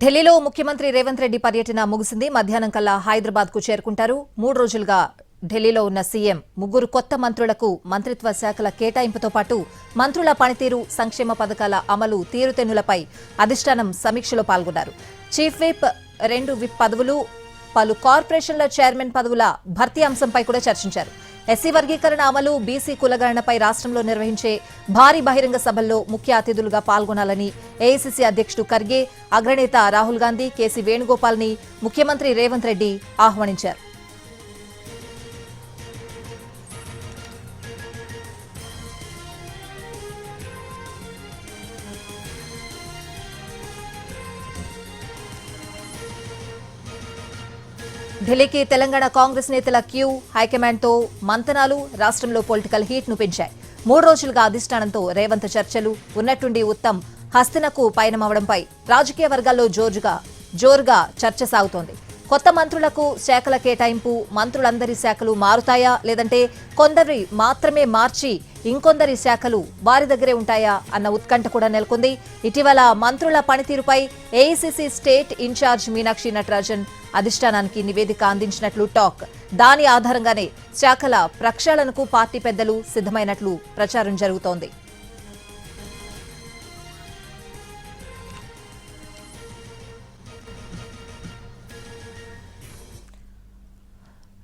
ఢిల్లీలో ముఖ్యమంత్రి రేవంత్ రెడ్డి పర్యటన ముగిసింది. మధ్యాహ్నం కల్లా హైదరాబాద్ కు చేరుకుంటారు. 3 రోజులుగా ఢిల్లీలో ఉన్న సీఎం ముగ్గురు కొత్త మంత్రులకు మంత్రిత్వ శాఖల కేటాయింపుతో పాటు మంత్రుల పనితీరు, సంక్షేమ పథకాల అమలు తీరుతెన్నులపై అధిష్టానం సమీక్షలో పాల్గొన్నారు. చీఫ్ విప్, 2 విప్ పదవులు, పలు కార్పొరేషన్ల చైర్మన్ పదవుల భర్తీ అంశంపై కూడా చర్చించారు. ఎస్సీ వర్గీకరణ అమలు, బీసీ కులగణనపై రాష్ట్రంలో నిర్వహించే భారీ బహిరంగ సభల్లో ముఖ్య అతిథులుగా పాల్గొనాలని ఏఐసీసీ అధ్యక్షుడు ఖర్గే, అగ్రనేత రాహుల్ గాంధీ, కేసీ వేణుగోపాల్ ని ముఖ్యమంత్రి రేవంత్ రెడ్డి ఆహ్వానించారు. ఢిల్లీకి తెలంగాణ కాంగ్రెస్ నేతల క్యూ, హైకమాండ్తో మంతనాలు రాష్ట్రంలో పొలిటికల్ హీట్ ను పెంచాయి. 3 రోజులుగా అధిష్టానంతో రేవంత్ చర్చలు, ఉన్నట్టుండి ఉత్తమ్ హస్తినకు పయనమవడంపై రాజకీయ వర్గాల్లో జోరుగా చర్చ సాగుతోంది. కొత్త మంత్రులకు శాఖల కేటాయింపు, మంత్రులందరి శాఖలు మారుతాయా లేదంటే కొందరి మాత్రమే మార్చి ఇంకొందరి శాఖలు వారి దగ్గరే ఉంటాయా అన్న ఉత్కంఠ కూడా నెలకొంది. ఇటీవల మంత్రుల పనితీరుపై AICC state incharge Meenakshi Natarajan అధిష్టానానికి నివేదిక అందించినట్లు టాక్. దాని ఆధారంగానే శాఖల ప్రక్షాళనకు పార్టీ పెద్దలు సిద్ధమైనట్లు ప్రచారం జరుగుతోంది.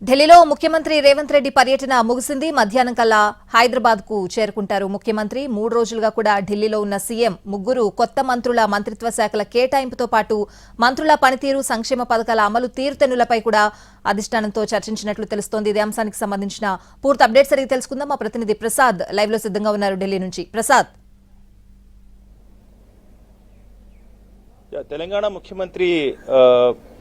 ఢిల్లీలో ముఖ్యమంత్రి రేవంత్ రెడ్డి పర్యటన ముగిసింది. మధ్యాహ్నం కల్లా హైదరాబాద్ కు చేరుకుంటారు ముఖ్యమంత్రి. 3 రోజులుగా కూడా ఢిల్లీలో ఉన్న సీఎం ముగ్గురు కొత్త మంత్రుల మంత్రిత్వ శాఖల కేటాయింపుతో పాటు మంత్రుల పనితీరు, సంక్షేమ పథకాల అమలు తీరుతెన్నులపై కూడా అధిష్టానంతో చర్చించినట్లు తెలుస్తోంది. ఇదే అంశానికి సంబంధించిన పూర్తి అప్డేట్స్ అడిగి తెలుసుకుందాం. మా ప్రతినిధి ప్రసాద్ లైవ్ లో సిద్ధంగా ఉన్నారు ఢిల్లీ నుంచి. ప్రసాద్, తెలంగాణ ముఖ్యమంత్రి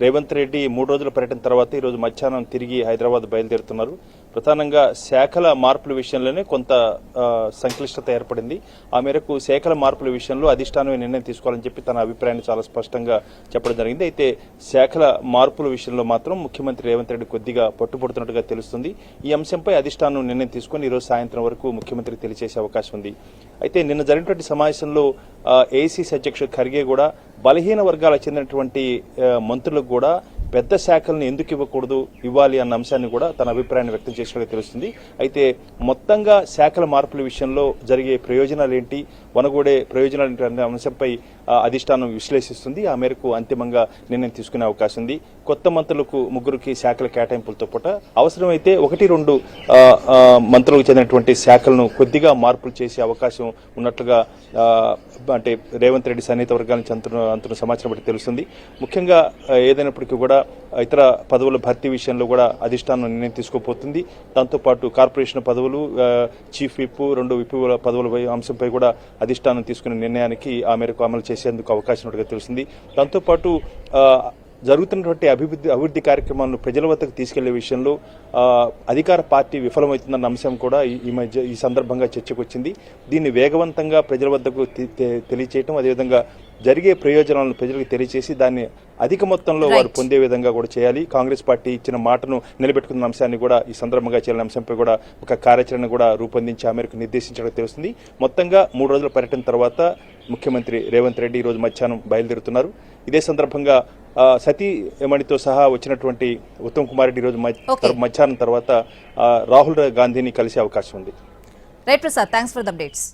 రేవంత్ రెడ్డి 3 రోజుల పర్యటన తర్వాత ఈరోజు మధ్యాహ్నం తిరిగి హైదరాబాద్ బయలుదేరుతున్నారు. ప్రధానంగా శాఖల మార్పుల విషయంలోనే కొంత సంక్లిష్టత ఏర్పడింది. ఆ మేరకు శాఖల మార్పుల విషయంలో అధిష్టానమే నిర్ణయం తీసుకోవాలని చెప్పి తన అభిప్రాయాన్ని చాలా స్పష్టంగా చెప్పడం జరిగింది. అయితే శాఖల మార్పుల విషయంలో మాత్రం ముఖ్యమంత్రి రేవంత్ రెడ్డి కొద్దిగా పట్టుపడుతున్నట్టుగా తెలుస్తుంది. ఈ అంశంపై అధిష్టానం నిర్ణయం తీసుకుని ఈరోజు సాయంత్రం వరకు ముఖ్యమంత్రికి తెలియజేసే అవకాశం ఉంది. అయితే నిన్న జరిగినటువంటి సమావేశంలో ఏఐసీసీ అధ్యక్షుడు ఖర్గే కూడా బలహీన వర్గాలకు చెందినటువంటి మంత్రులకు కూడా పెద్ద శాఖలను ఎందుకు ఇవ్వాలి అన్న అంశాన్ని కూడా తన అభిప్రాయాన్ని వ్యక్తం చేసినట్టుగా తెలుస్తుంది. అయితే మొత్తంగా శాఖల మార్పుల విషయంలో జరిగే ప్రయోజనాలు ఏంటి, వనగూడే ప్రయోజనాలు ఏంటి అనే అంశంపై అధిష్టానం విశ్లేషిస్తుంది. ఆ మేరకు అంతిమంగా నిర్ణయం తీసుకునే అవకాశం ఉంది. కొత్త మంత్రులకు ముగ్గురికి శాఖల కేటాయింపులతో పాటు అవసరమైతే 1-2 మంత్రులకు చెందినటువంటి శాఖలను కొద్దిగా మార్పులు చేసే అవకాశం ఉన్నట్లుగా అంటే రేవంత్ రెడ్డి సన్నిహిత వర్గాల నుంచి అంతున్న సమాచారం బట్టి తెలుస్తుంది. ముఖ్యంగా ఏదైనప్పటికీ కూడా ఇతర పదవుల భర్తీ విషయంలో కూడా అధిష్టానం నిర్ణయం తీసుకోబోతుంది. దాంతోపాటు కార్పొరేషన్ పదవులు, చీఫ్ విప్, 2 విప్ పదవుల అంశంపై కూడా అధిష్టానం తీసుకునే నిర్ణయానికి ఆ మేరకు అమలు చేసేందుకు అవకాశం ఉన్నట్టుగా తెలుస్తుంది. దాంతోపాటు జరుగుతున్నటువంటి అభివృద్ధి కార్యక్రమాలను ప్రజల వద్దకు తీసుకెళ్లే విషయంలో అధికార పార్టీ విఫలమవుతుందన్న అంశం కూడా ఈ సందర్భంగా చర్చకు వచ్చింది. దీన్ని వేగవంతంగా ప్రజల వద్దకు తెలియచేయటం, అదేవిధంగా జరిగే ప్రయోజనాలను ప్రజలకు తెలియచేసి దాన్ని అధిక మొత్తంలో వారు పొందే విధంగా కూడా చేయాలి. కాంగ్రెస్ పార్టీ ఇచ్చిన మాటను నిలబెట్టుకున్న అంశాన్ని కూడా ఈ సందర్భంగా చేయాలని అంశంపై కూడా ఒక కార్యాచరణ కూడా రూపొందించి ఆ మేరకు నిర్దేశించడం తెలుస్తుంది. మొత్తంగా 3 రోజుల పర్యటన తర్వాత ముఖ్యమంత్రి రేవంత్ రెడ్డి ఈరోజు మధ్యాహ్నం బయలుదేరుతున్నారు. ఇదే సందర్భంగా సతీమణితో సహా వచ్చినటువంటి ఉత్తమ్ కుమార్ రెడ్డి ఈరోజు మధ్యాహ్నం తర్వాత రాహుల్ గాంధీని కలిసే అవకాశం ఉంది. Right Prasad, thanks for the updates.